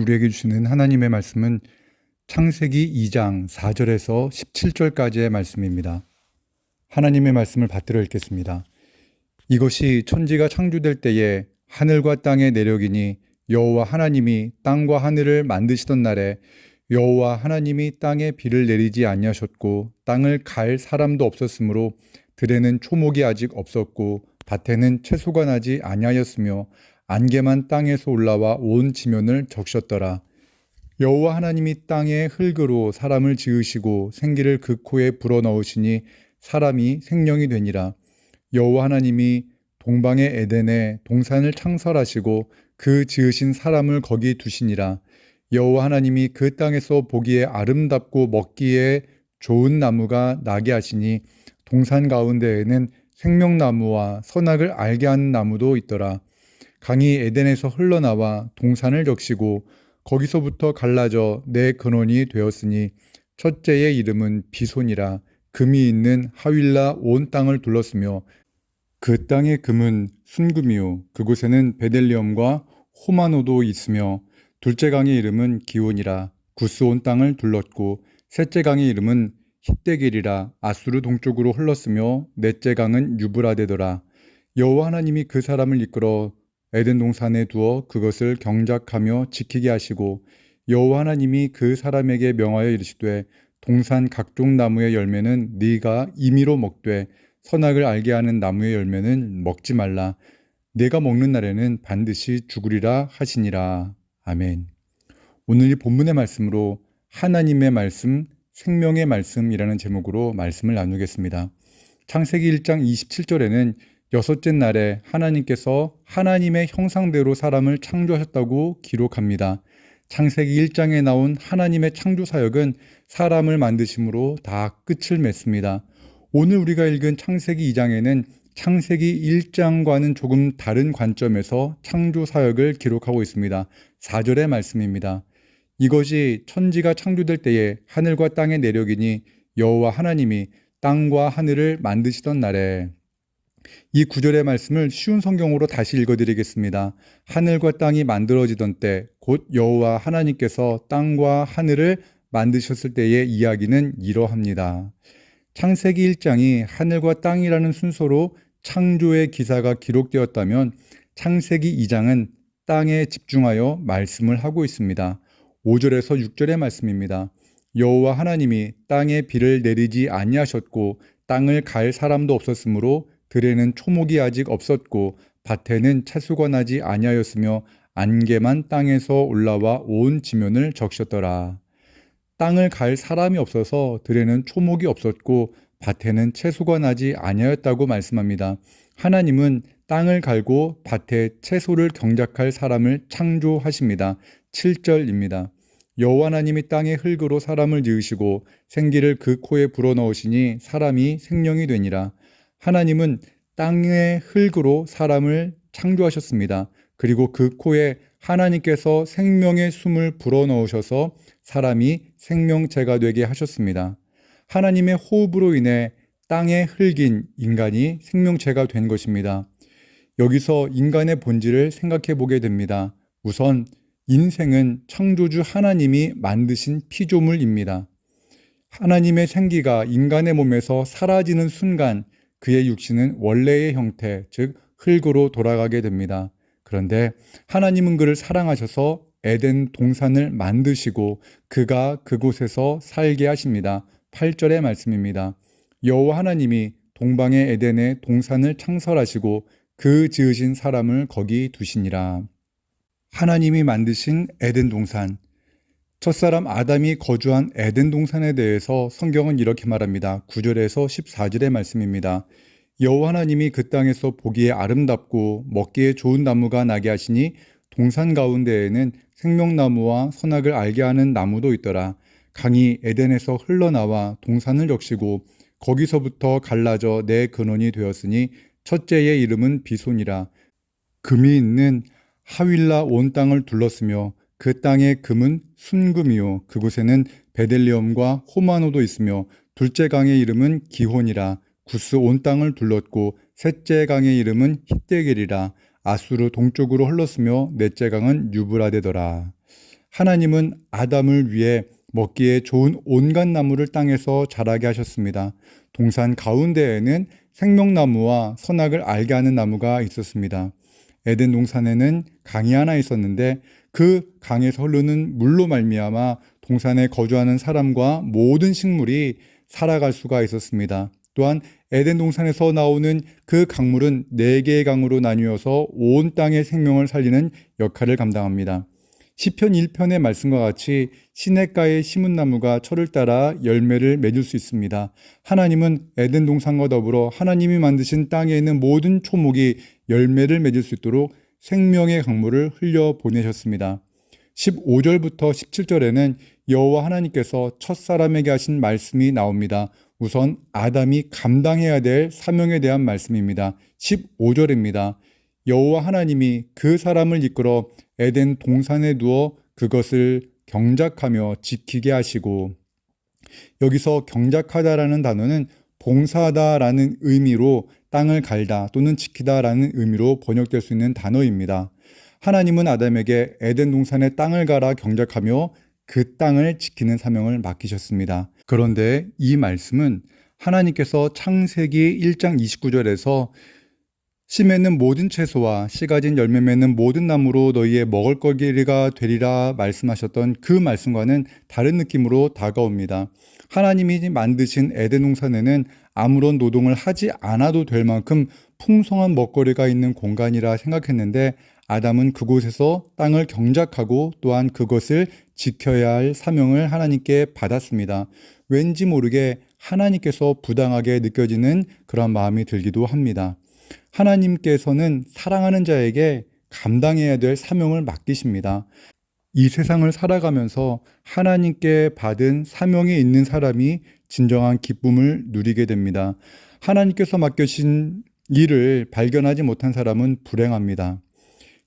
우리에게 주시는 하나님의 말씀은 창세기 2장 4절에서 17절까지의 말씀입니다. 하나님의 말씀을 받들어 읽겠습니다. 이것이 천지가 창조될 때에 하늘과 땅의 내력이니 여호와 하나님이 땅과 하늘을 만드시던 날에 여호와 하나님이 땅에 비를 내리지 아니하셨고 땅을 갈 사람도 없었으므로 들에는 초목이 아직 없었고 밭에는 채소가 나지 아니하였으며 안개만 땅에서 올라와 온 지면을 적셨더라. 여호와 하나님이 땅의 흙으로 사람을 지으시고 생기를 그 코에 불어넣으시니 사람이 생명이 되니라. 여호와 하나님이 동방의 에덴에 동산을 창설하시고 그 지으신 사람을 거기 두시니라. 여호와 하나님이 그 땅에서 보기에 아름답고 먹기에 좋은 나무가 나게 하시니 동산 가운데에는 생명나무와 선악을 알게 하는 나무도 있더라. 강이 에덴에서 흘러나와 동산을 적시고 거기서부터 갈라져 네 근원이 되었으니 첫째의 이름은 비손이라. 금이 있는 하윌라 온 땅을 둘렀으며 그 땅의 금은 순금이요 그곳에는 베델리엄과 호마노도 있으며 둘째 강의 이름은 기온이라. 구스 온 땅을 둘렀고 셋째 강의 이름은 힛데겔이라. 아수르 동쪽으로 흘렀으며 넷째 강은 유브라데더라. 여호와 하나님이 그 사람을 이끌어 에덴 동산에 두어 그것을 경작하며 지키게 하시고 여호와 하나님이 그 사람에게 명하여 이르시되 동산 각종 나무의 열매는 네가 임의로 먹되 선악을 알게 하는 나무의 열매는 먹지 말라. 네가 먹는 날에는 반드시 죽으리라 하시니라. 아멘. 오늘 이 본문의 말씀으로 하나님의 말씀, 생명의 말씀이라는 제목으로 말씀을 나누겠습니다. 창세기 1장 27절에는 여섯째 날에 하나님께서 하나님의 형상대로 사람을 창조하셨다고 기록합니다. 창세기 1장에 나온 하나님의 창조 사역은 사람을 만드심으로 다 끝을 맺습니다. 오늘 우리가 읽은 창세기 2장에는 창세기 1장과는 조금 다른 관점에서 창조 사역을 기록하고 있습니다. 4절의 말씀입니다. 이것이 천지가 창조될 때에 하늘과 땅의 내력이니 여호와 하나님이 땅과 하늘을 만드시던 날에. 이 구절의 말씀을 쉬운 성경으로 다시 읽어드리겠습니다. 하늘과 땅이 만들어지던 때 곧 여호와 하나님께서 땅과 하늘을 만드셨을 때의 이야기는 이러합니다. 창세기 1장이 하늘과 땅이라는 순서로 창조의 기사가 기록되었다면 창세기 2장은 땅에 집중하여 말씀을 하고 있습니다. 5절에서 6절의 말씀입니다. 여호와 하나님이 땅에 비를 내리지 아니하셨고 땅을 갈 사람도 없었으므로 들에는 초목이 아직 없었고 밭에는 채소가 나지 아니하였으며 안개만 땅에서 올라와 온 지면을 적셨더라. 땅을 갈 사람이 없어서 들에는 초목이 없었고 밭에는 채소가 나지 아니하였다고 말씀합니다. 하나님은 땅을 갈고 밭에 채소를 경작할 사람을 창조하십니다. 7절입니다. 여호와 하나님이 땅의 흙으로 사람을 지으시고 생기를 그 코에 불어넣으시니 사람이 생명이 되니라. 하나님은 땅의 흙으로 사람을 창조하셨습니다. 그리고 그 코에 하나님께서 생명의 숨을 불어넣으셔서 사람이 생명체가 되게 하셨습니다. 하나님의 호흡으로 인해 땅의 흙인 인간이 생명체가 된 것입니다. 여기서 인간의 본질을 생각해 보게 됩니다. 우선 인생은 창조주 하나님이 만드신 피조물입니다. 하나님의 생기가 인간의 몸에서 사라지는 순간 그의 육신은 원래의 형태, 즉 흙으로 돌아가게 됩니다. 그런데 하나님은 그를 사랑하셔서 에덴 동산을 만드시고 그가 그곳에서 살게 하십니다. 8절의 말씀입니다. 여호와 하나님이 동방의 에덴에 동산을 창설하시고 그 지으신 사람을 거기 두시니라. 하나님이 만드신 에덴 동산. 첫사람 아담이 거주한 에덴 동산에 대해서 성경은 이렇게 말합니다. 9절에서 14절의 말씀입니다. 여호와 하나님이 그 땅에서 보기에 아름답고 먹기에 좋은 나무가 나게 하시니 동산 가운데에는 생명나무와 선악을 알게 하는 나무도 있더라. 강이 에덴에서 흘러나와 동산을 적시고 거기서부터 갈라져 네 근원이 되었으니 첫째의 이름은 비손이라. 금이 있는 하윌라 온 땅을 둘렀으며 그 땅의 금은 순금이요 그곳에는 베델리엄과 호마노도 있으며 둘째 강의 이름은 기혼이라. 구스 온 땅을 둘렀고 셋째 강의 이름은 힛데겔이라. 아수르 동쪽으로 흘렀으며 넷째 강은 유브라데더라. 하나님은 아담을 위해 먹기에 좋은 온갖 나무를 땅에서 자라게 하셨습니다. 동산 가운데에는 생명나무와 선악을 알게 하는 나무가 있었습니다. 에덴 동산에는 강이 하나 있었는데 그 강에서 흐르는 물로 말미암아 동산에 거주하는 사람과 모든 식물이 살아갈 수가 있었습니다. 또한 에덴 동산에서 나오는 그 강물은 4개의 강으로 나뉘어서 온 땅의 생명을 살리는 역할을 감당합니다. 시편 1편의 말씀과 같이 시냇가에 심은 나무가 철을 따라 열매를 맺을 수 있습니다. 하나님은 에덴 동산과 더불어 하나님이 만드신 땅에 있는 모든 초목이 열매를 맺을 수 있도록 생명의 강물을 흘려 보내셨습니다. 15절부터 17절에는 여호와 하나님께서 첫사람에게 하신 말씀이 나옵니다. 우선 아담이 감당해야 될 사명에 대한 말씀입니다. 15절입니다. 여호와 하나님이 그 사람을 이끌어 에덴 동산에 두어 그것을 경작하며 지키게 하시고, 여기서 경작하다라는 단어는 봉사하다라는 의미로 땅을 갈다 또는 지키다라는 의미로 번역될 수 있는 단어입니다. 하나님은 아담에게 에덴 동산의 땅을 갈아 경작하며 그 땅을 지키는 사명을 맡기셨습니다. 그런데 이 말씀은 하나님께서 창세기 1장 29절에서 씨 맺는 모든 채소와 씨 가진 열매 맺는 모든 나무로 너희의 먹을거리가 되리라 말씀하셨던 그 말씀과는 다른 느낌으로 다가옵니다. 하나님이 만드신 에덴 동산에는 아무런 노동을 하지 않아도 될 만큼 풍성한 먹거리가 있는 공간이라 생각했는데 아담은 그곳에서 땅을 경작하고 또한 그것을 지켜야 할 사명을 하나님께 받았습니다. 왠지 모르게 하나님께서 부당하게 느껴지는 그런 마음이 들기도 합니다. 하나님께서는 사랑하는 자에게 감당해야 될 사명을 맡기십니다. 이 세상을 살아가면서 하나님께 받은 사명이 있는 사람이 진정한 기쁨을 누리게 됩니다. 하나님께서 맡겨신 일을 발견하지 못한 사람은 불행합니다.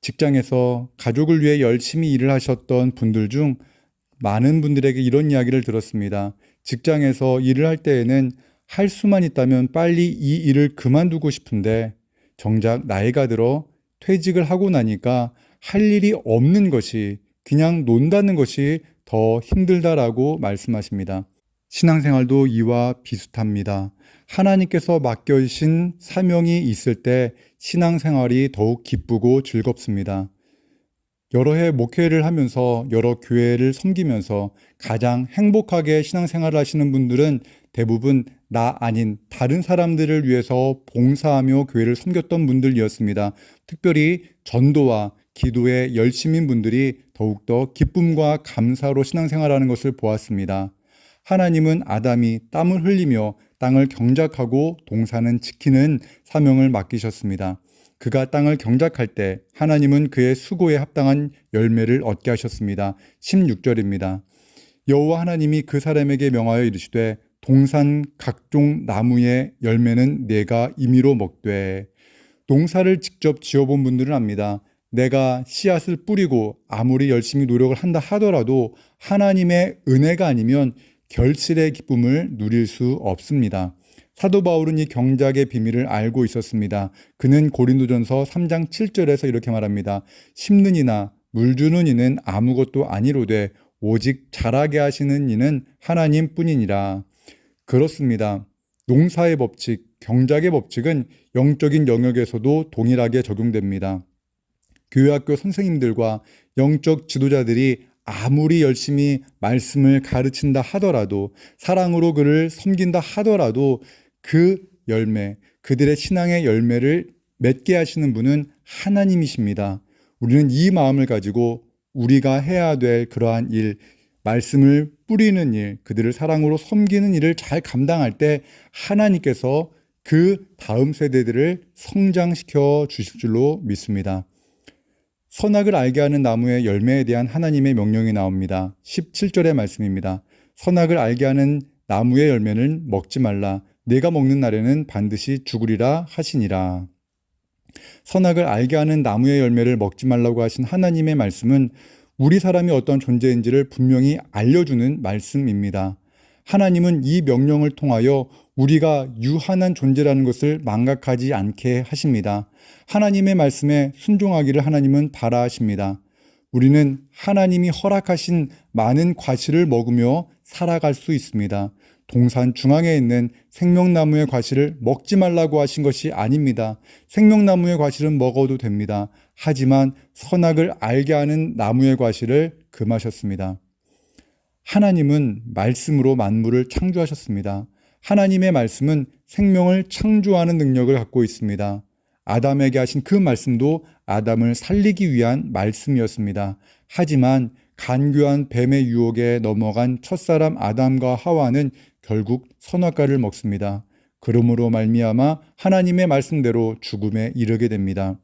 직장에서 가족을 위해 열심히 일을 하셨던 분들 중 많은 분들에게 이런 이야기를 들었습니다. 직장에서 일을 할 때에는 할 수만 있다면 빨리 이 일을 그만두고 싶은데 정작 나이가 들어 퇴직을 하고 나니까 할 일이 없는 것이, 그냥 논다는 것이 더 힘들다라고 말씀하십니다. 신앙생활도 이와 비슷합니다. 하나님께서 맡겨주신 사명이 있을 때 신앙생활이 더욱 기쁘고 즐겁습니다. 여러 해 목회를 하면서 여러 교회를 섬기면서 가장 행복하게 신앙생활을 하시는 분들은 대부분 나 아닌 다른 사람들을 위해서 봉사하며 교회를 섬겼던 분들이었습니다. 특별히 전도와 기도에 열심인 분들이 더욱더 기쁨과 감사로 신앙생활하는 것을 보았습니다. 하나님은 아담이 땀을 흘리며 땅을 경작하고 동산은 지키는 사명을 맡기셨습니다. 그가 땅을 경작할 때 하나님은 그의 수고에 합당한 열매를 얻게 하셨습니다. 16절입니다. 여호와 하나님이 그 사람에게 명하여 이르시되 동산 각종 나무의 열매는 내가 임의로 먹되. 농사를 직접 지어본 분들은 압니다. 내가 씨앗을 뿌리고 아무리 열심히 노력을 한다 하더라도 하나님의 은혜가 아니면 결실의 기쁨을 누릴 수 없습니다. 사도 바울은 이 경작의 비밀을 알고 있었습니다. 그는 고린도전서 3장 7절에서 이렇게 말합니다. 심는 이나 물 주는 이는 아무것도 아니로되 오직 자라게 하시는 이는 하나님뿐이니라. 그렇습니다. 농사의 법칙, 경작의 법칙은 영적인 영역에서도 동일하게 적용됩니다. 교회학교 선생님들과 영적 지도자들이 아무리 열심히 말씀을 가르친다 하더라도, 사랑으로 그를 섬긴다 하더라도 그 열매, 그들의 신앙의 열매를 맺게 하시는 분은 하나님이십니다. 우리는 이 마음을 가지고 우리가 해야 될 그러한 일, 말씀을 뿌리는 일, 그들을 사랑으로 섬기는 일을 잘 감당할 때 하나님께서 그 다음 세대들을 성장시켜 주실 줄로 믿습니다. 선악을 알게 하는 나무의 열매에 대한 하나님의 명령이 나옵니다. 17절의 말씀입니다. 선악을 알게 하는 나무의 열매는 먹지 말라. 내가 먹는 날에는 반드시 죽으리라 하시니라. 선악을 알게 하는 나무의 열매를 먹지 말라고 하신 하나님의 말씀은 우리 사람이 어떤 존재인지를 분명히 알려주는 말씀입니다. 하나님은 이 명령을 통하여 우리가 유한한 존재라는 것을 망각하지 않게 하십니다. 하나님의 말씀에 순종하기를 하나님은 바라십니다. 우리는 하나님이 허락하신 많은 과실을 먹으며 살아갈 수 있습니다. 동산 중앙에 있는 생명나무의 과실을 먹지 말라고 하신 것이 아닙니다. 생명나무의 과실은 먹어도 됩니다. 하지만 선악을 알게 하는 나무의 과실을 금하셨습니다. 하나님은 말씀으로 만물을 창조하셨습니다. 하나님의 말씀은 생명을 창조하는 능력을 갖고 있습니다. 아담에게 하신 그 말씀도 아담을 살리기 위한 말씀이었습니다. 하지만 간교한 뱀의 유혹에 넘어간 첫사람 아담과 하와는 결국 선악과를 먹습니다. 그러므로 말미암아 하나님의 말씀대로 죽음에 이르게 됩니다.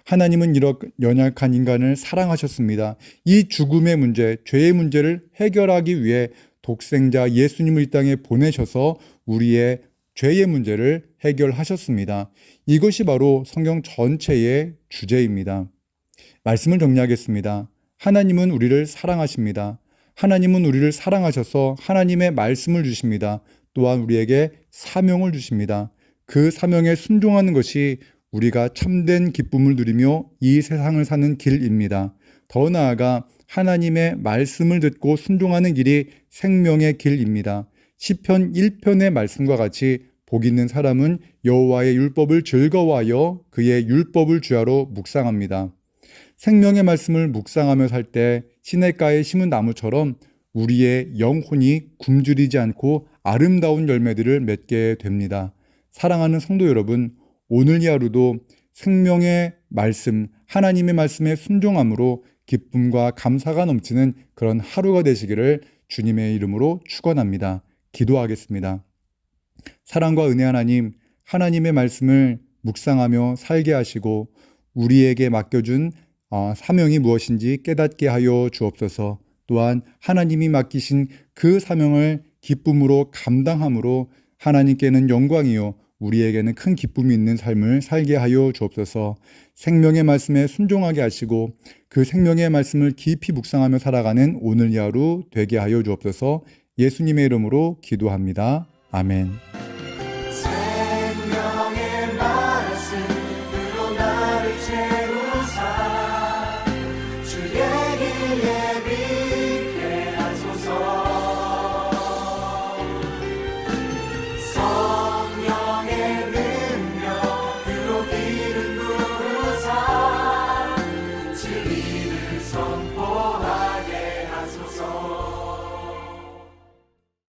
하나님은 이렇게 연약한 인간을 사랑하셨습니다. 이 죽음의 문제, 죄의 문제를 해결하기 위해 독생자 예수님을 이 땅에 보내셔서 우리의 죄의 문제를 해결하셨습니다. 이것이 바로 성경 전체의 주제입니다. 말씀을 정리하겠습니다. 하나님은 우리를 사랑하십니다. 하나님은 우리를 사랑하셔서 하나님의 말씀을 주십니다. 또한 우리에게 사명을 주십니다. 그 사명에 순종하는 것이 우리가 참된 기쁨을 누리며 이 세상을 사는 길입니다. 더 나아가 하나님의 말씀을 듣고 순종하는 길이 생명의 길입니다. 시편 1편의 말씀과 같이 복 있는 사람은 여호와의 율법을 즐거워하여 그의 율법을 주야로 묵상합니다. 생명의 말씀을 묵상하며 살 때 시냇가에 심은 나무처럼 우리의 영혼이 굶주리지 않고 아름다운 열매들을 맺게 됩니다. 사랑하는 성도 여러분, 오늘 이 하루도 생명의 말씀, 하나님의 말씀에 순종함으로 기쁨과 감사가 넘치는 그런 하루가 되시기를 주님의 이름으로 축원합니다. 기도하겠습니다. 사랑과 은혜 하나님, 하나님의 말씀을 묵상하며 살게 하시고 우리에게 맡겨준 사명이 무엇인지 깨닫게 하여 주옵소서. 또한 하나님이 맡기신 그 사명을 기쁨으로 감당함으로 하나님께는 영광이요 우리에게는 큰 기쁨이 있는 삶을 살게 하여 주옵소서. 생명의 말씀에 순종하게 하시고 그 생명의 말씀을 깊이 묵상하며 살아가는 오늘 이 하루 되게 하여 주옵소서. 예수님의 이름으로 기도합니다. 아멘.